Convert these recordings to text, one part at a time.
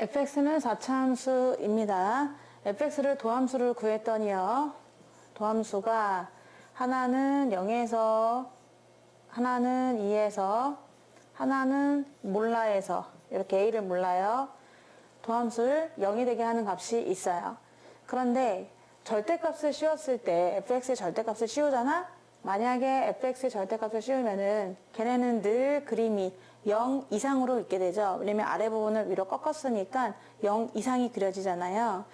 fx는 4차함수입니다. fx를 도함수를 구했더니요. 도함수가 하나는 0에서 하나는 2에서 하나는 몰라에서 이렇게 a를 몰라요. 도함수를 0이 되게 하는 값이 있어요. 그런데 절대값을 씌웠을 때 fx의 절대값을 씌우잖아? 만약에 fx의 절대값을 씌우면은 걔네는 늘 그림이 0 이상으로 있게 되죠. 왜냐면 아래 부분을 위로 꺾었으니까 0 이상이 그려지잖아요.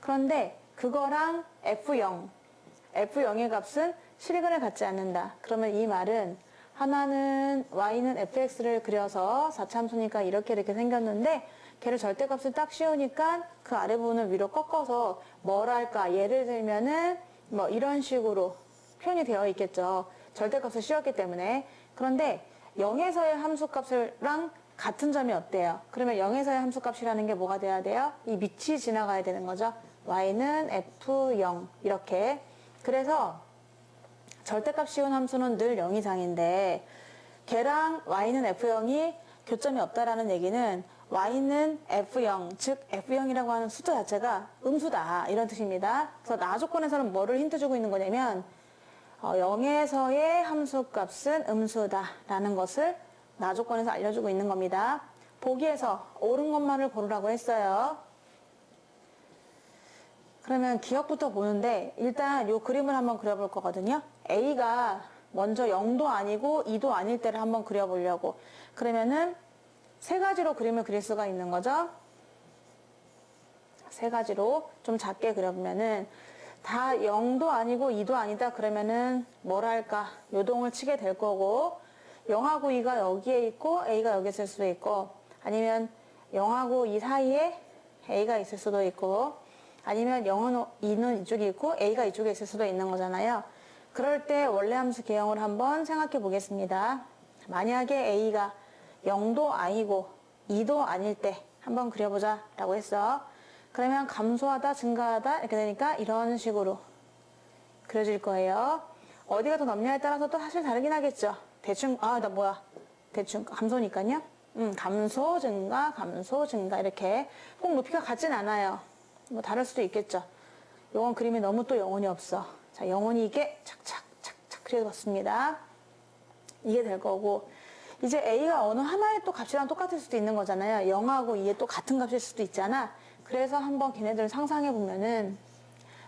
그런데 그거랑 F0의 값은 실근을 갖지 않는다. 그러면 이 말은 하나는 y는 fx를 그려서 4차함수니까 이렇게 생겼는데 걔를 절대값을 딱 씌우니까 그 아래 부분을 위로 꺾어서 뭐랄까 예를 들면은 뭐 이런 식으로 표현이 되어 있겠죠. 절대값을 씌웠기 때문에. 그런데 0에서의 함수값이랑 같은 점이 없대요. 그러면 0에서의 함수값이라는 게 뭐가 돼야 돼요? 이 밑이 지나가야 되는 거죠. y는 f0 이렇게. 그래서 절대값 씌운 함수는 늘 0 이상인데 걔랑 y는 f0이 교점이 없다라는 얘기는 y는 f0, 즉 f0이라고 하는 숫자 자체가 음수다 이런 뜻입니다. 그래서 나 조건에서는 뭐를 힌트 주고 있는 거냐면 0에서의 함수값은 음수다라는 것을 나 조건에서 알려주고 있는 겁니다. 보기에서 옳은 것만을 고르라고 했어요. 그러면 기억부터 보는데 일단 이 그림을 한번 그려볼 거거든요. A가 먼저 0도 아니고 2도 아닐 때를 한번 그려보려고. 그러면은 세 가지로 그림을 그릴 수가 있는 거죠. 세 가지로 좀 작게 그려보면은 다 0도 아니고 2도 아니다 그러면은 뭐랄까 요동을 치게 될 거고 0하고 2가 여기에 있고 A가 여기 있을 수도 있고 아니면 0하고 2 사이에 A가 있을 수도 있고 아니면 0은 2는 이쪽에 있고 A가 이쪽에 있을 수도 있는 거잖아요. 그럴 때 원래함수 개형을 한번 생각해 보겠습니다. 만약에 A가 0도 아니고 2도 아닐 때 한번 그려보자 라고 했어. 그러면 감소하다 증가하다 이렇게 되니까 이런 식으로 그려질 거예요. 어디가 더 넓냐에 따라서 또 사실 다르긴 하겠죠. 대충 대충 감소니까요. 감소 증가 이렇게 꼭 높이가 같진 않아요. 뭐 다를 수도 있겠죠. 요건 그림이 너무 또 영혼이 없어. 자, 영혼이 이게 착착 그려봤습니다. 이게 될 거고 이제 A가 어느 하나의 또 값이랑 똑같을 수도 있는 거잖아요. 0하고 2에 또 같은 값일 수도 있잖아. 그래서 한번 걔네들 상상해 보면은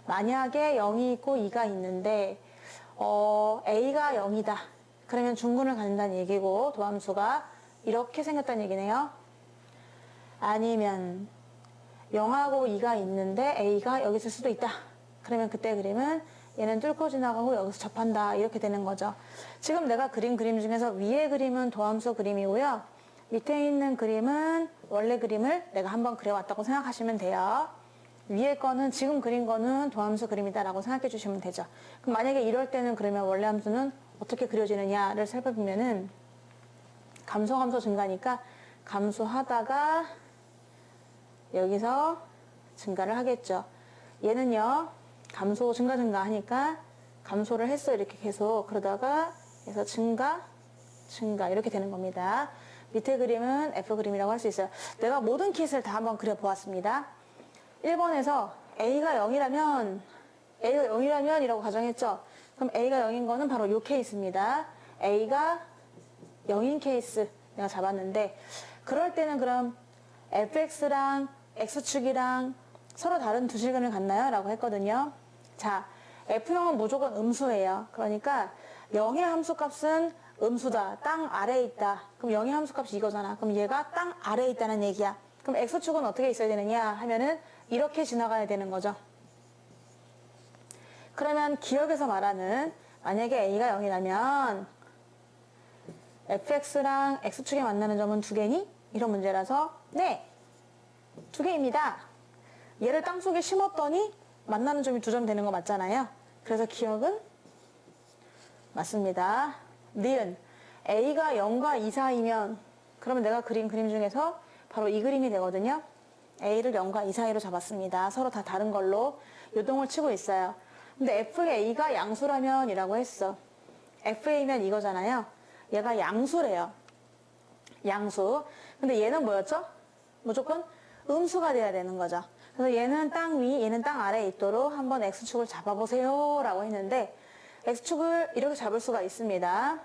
만약에 0이 있고 2가 있는데 A가 0이다. 그러면 중근을 갖는다는 얘기고 도함수가 이렇게 생겼다는 얘기네요. 아니면 0하고 2가 있는데 A가 여기 있을 수도 있다. 그러면 그때 그림은 얘는 뚫고 지나가고 여기서 접한다. 이렇게 되는 거죠. 지금 내가 그린 그림 중에서 위에 그림은 도함수 그림이고요. 밑에 있는 그림은 원래 그림을 내가 한번 그려왔다고 생각하시면 돼요. 위에 거는 지금 그린 거는 도함수 그림이다라고 생각해 주시면 되죠. 그럼 만약에 이럴 때는 그러면 원래 함수는 어떻게 그려지느냐를 살펴보면은 감소 증가니까 감소하다가 여기서 증가를 하겠죠. 얘는요, 감소, 증가 하니까 감소를 했어. 이렇게 계속. 그러다가, 그래서 증가 이렇게 되는 겁니다. 밑에 그림은 F 그림이라고 할 수 있어요. 내가 모든 킷을 다 한번 그려보았습니다. 1번에서 A가 0이라면 이라고 가정했죠. 그럼 A가 0인 거는 바로 이 케이스입니다. A가 0인 케이스 내가 잡았는데, 그럴 때는 그럼 fx랑 x축이랑 서로 다른 두 실근을 갖나요? 라고 했거든요. 자, f0은 무조건 음수예요. 그러니까 0의 함수값은 음수다. 땅 아래에 있다. 그럼 0의 함수값이 이거잖아. 그럼 얘가 땅 아래에 있다는 얘기야. 그럼 x축은 어떻게 있어야 되느냐 하면은 이렇게 지나가야 되는 거죠. 그러면 기억에서 말하는 만약에 a가 0이라면 fx랑 x축이 만나는 점은 두 개니? 이런 문제라서 네! 두 개입니다. 얘를 땅속에 심었더니 만나는 점이 두 점 되는 거 맞잖아요. 그래서 기억은 맞습니다. 니은 A가 0과 2 사이면 그러면 내가 그린 그림 중에서 바로 이 그림이 되거든요. A를 0과 2 사이로 잡았습니다. 서로 다 다른 걸로 요동을 치고 있어요. 근데 FA가 양수라면 이라고 했어. FA면 이거잖아요. 얘가 양수래요. 양수. 근데 얘는 뭐였죠? 무조건 음수가 돼야 되는 거죠. 그래서 얘는 땅 위, 얘는 땅 아래에 있도록 한번 X축을 잡아보세요 라고 했는데 X축을 이렇게 잡을 수가 있습니다.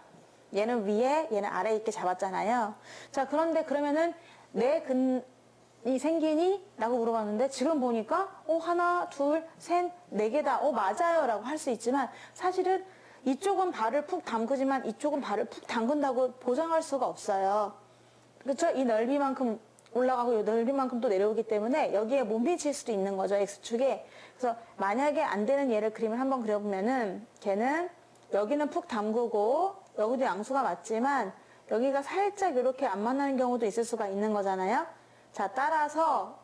얘는 위에, 얘는 아래에 있게 잡았잖아요. 자, 그런데 그러면은 내 근이 생기니? 라고 물어봤는데 지금 보니까 하나, 둘, 셋, 네 개다. 맞아요 라고 할 수 있지만 사실은 이쪽은 발을 푹 담그지만 이쪽은 발을 푹 담근다고 보장할 수가 없어요. 그렇죠? 이 넓이만큼 올라가고 이 넓이만큼 또 내려오기 때문에 여기에 못 미칠 수도 있는 거죠. X축에. 그래서 만약에 안 되는 얘를 그림을 한번 그려보면은 걔는 여기는 푹 담그고 여기도 양수가 맞지만 여기가 살짝 이렇게 안 만나는 경우도 있을 수가 있는 거잖아요. 자, 따라서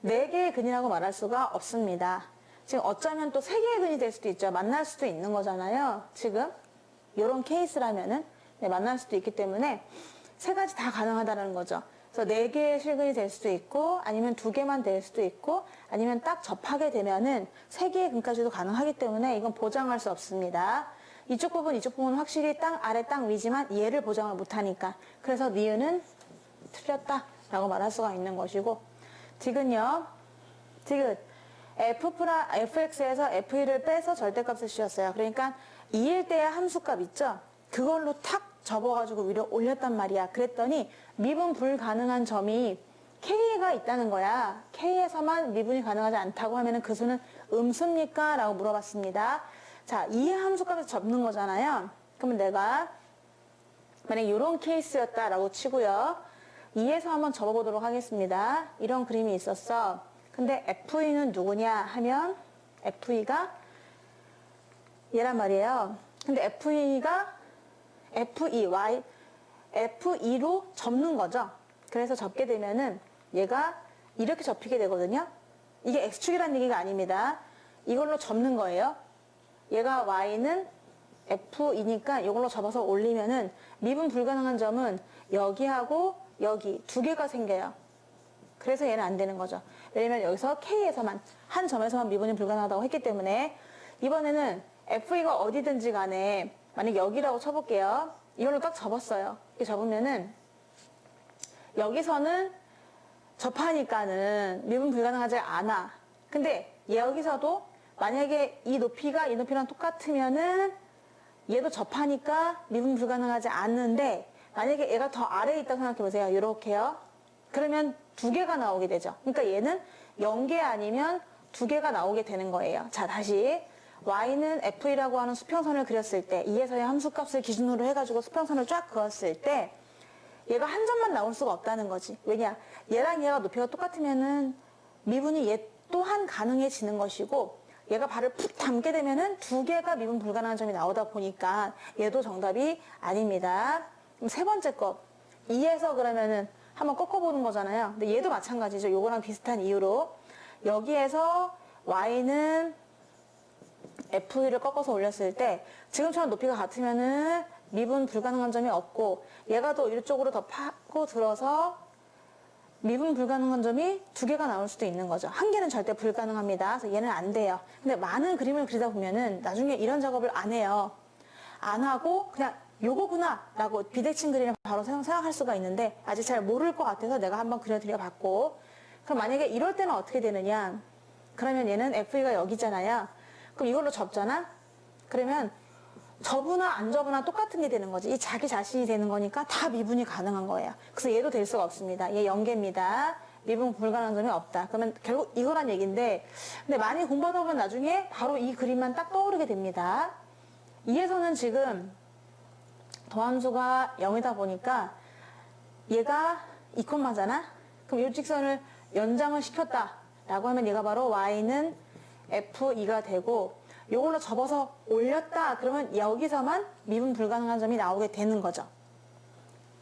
4개의 근이라고 말할 수가 없습니다. 지금 어쩌면 또 3개의 근이 될 수도 있죠. 만날 수도 있는 거잖아요. 지금 이런 케이스라면은 만날 수도 있기 때문에 3가지 다 가능하다는 거죠. 그래서 4개의 실근이 될 수도 있고 아니면 2개만 될 수도 있고 아니면 딱 접하게 되면은 3개의 근까지도 가능하기 때문에 이건 보장할 수 없습니다. 이쪽 부분 확실히 땅 아래 땅 위지만 얘를 보장을 못하니까 그래서 니은은 틀렸다라고 말할 수가 있는 것이고 디귿요. 디귿 fx에서 f1을 빼서 절대값을 씌웠어요. 그러니까 2일 때의 함수값 있죠? 그걸로 탁 접어가지고 위로 올렸단 말이야. 그랬더니 미분 불가능한 점이 K가 있다는 거야. K에서만 미분이 가능하지 않다고 하면 그 수는 음수입니까? 라고 물어봤습니다. 자, 이 함수값에서 접는 거잖아요. 그러면 내가 만약에 이런 케이스였다라고 치고요. 2에서 한번 접어보도록 하겠습니다. 이런 그림이 있었어. 근데 FE는 누구냐 하면 FE가 얘란 말이에요. 근데 FE가 F2로 접는 거죠. 그래서 접게 되면은 얘가 이렇게 접히게 되거든요. 이게 X축이라는 얘기가 아닙니다. 이걸로 접는 거예요. 얘가 Y는 F2니까 이걸로 접어서 올리면은 미분 불가능한 점은 여기하고 여기 2개가 생겨요. 그래서 얘는 안 되는 거죠. 왜냐면 여기서 K에서만 한 점에서만 미분이 불가능하다고 했기 때문에 이번에는 FE가 어디든지 간에 만약 여기라고 쳐볼게요. 이걸로 딱 접었어요. 이렇게 접으면은 여기서는 접하니까는 미분 불가능하지 않아. 근데 여기서도 만약에 이 높이가 이 높이랑 똑같으면은 얘도 접하니까 미분 불가능하지 않는데 만약에 얘가 더 아래에 있다고 생각해 보세요. 이렇게요. 그러면 2개가 나오게 되죠. 그러니까 얘는 0개 아니면 2개가 나오게 되는 거예요. 자, 다시 y는 f1이라고 하는 수평선을 그렸을 때 2에서의 함수값을 기준으로 해가지고 수평선을 쫙 그었을 때 얘가 한 점만 나올 수가 없다는 거지. 왜냐? 얘랑 얘가 높이가 똑같으면은 미분이 얘 또한 가능해지는 것이고 얘가 발을 푹 담게 되면은 2개가 미분 불가능한 점이 나오다 보니까 얘도 정답이 아닙니다. 그럼 세 번째 거 2에서 그러면은 한번 꺾어보는 거잖아요. 근데 얘도 마찬가지죠. 요거랑 비슷한 이유로 여기에서 y는 F1을 꺾어서 올렸을 때 지금처럼 높이가 같으면은 미분 불가능한 점이 없고 얘가 더 이쪽으로 더 파고 들어서 미분 불가능한 점이 2개가 나올 수도 있는 거죠. 한 개는 절대 불가능합니다. 그래서 얘는 안 돼요. 근데 많은 그림을 그리다 보면은 나중에 이런 작업을 안 해요. 안 하고 그냥 요거구나 라고 비대칭 그림을 바로 생각할 수가 있는데 아직 잘 모를 것 같아서 내가 한번 그려드려 봤고 그럼 만약에 이럴 때는 어떻게 되느냐 그러면 얘는 FE가 여기잖아요. 그럼 이걸로 접잖아? 그러면 접으나 안 접으나 똑같은 게 되는 거지. 이 자기 자신이 되는 거니까 다 미분이 가능한 거예요. 그래서 얘도 될 수가 없습니다. 얘 0개입니다. 미분 불가능한 점이 없다. 그러면 결국 이거란 얘기인데 근데 많이 공부하다 보면 나중에 바로 이 그림만 딱 떠오르게 됩니다. 이에서는 지금 더함수가 0이다 보니까 얘가 2콤마잖아? 그럼 이 직선을 연장을 시켰다 라고 하면 얘가 바로 y는 f2가 되고 이걸로 접어서 올렸다 그러면 여기서만 미분 불가능한 점이 나오게 되는 거죠.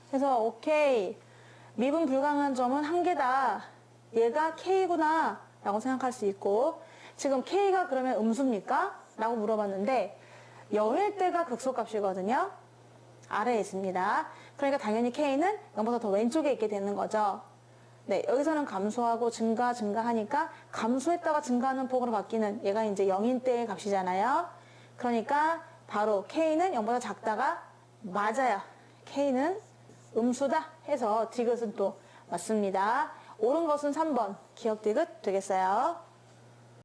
그래서 오케이 미분 불가능한 점은 한 개다. 얘가 k구나 라고 생각할 수 있고 지금 k가 그러면 음수입니까? 라고 물어봤는데 0일 때가 극소값이거든요. 아래에 있습니다. 그러니까 당연히 k는 0보다 더 왼쪽에 있게 되는 거죠. 네, 여기서는 감소하고 증가하니까 감소했다가 증가하는 폭으로 바뀌는 얘가 이제 0인 때의 값이잖아요. 그러니까 바로 k는 0보다 작다가 맞아요. k는 음수다 해서 디귿은 또 맞습니다. 옳은 것은 3번 기억 디귿 되겠어요.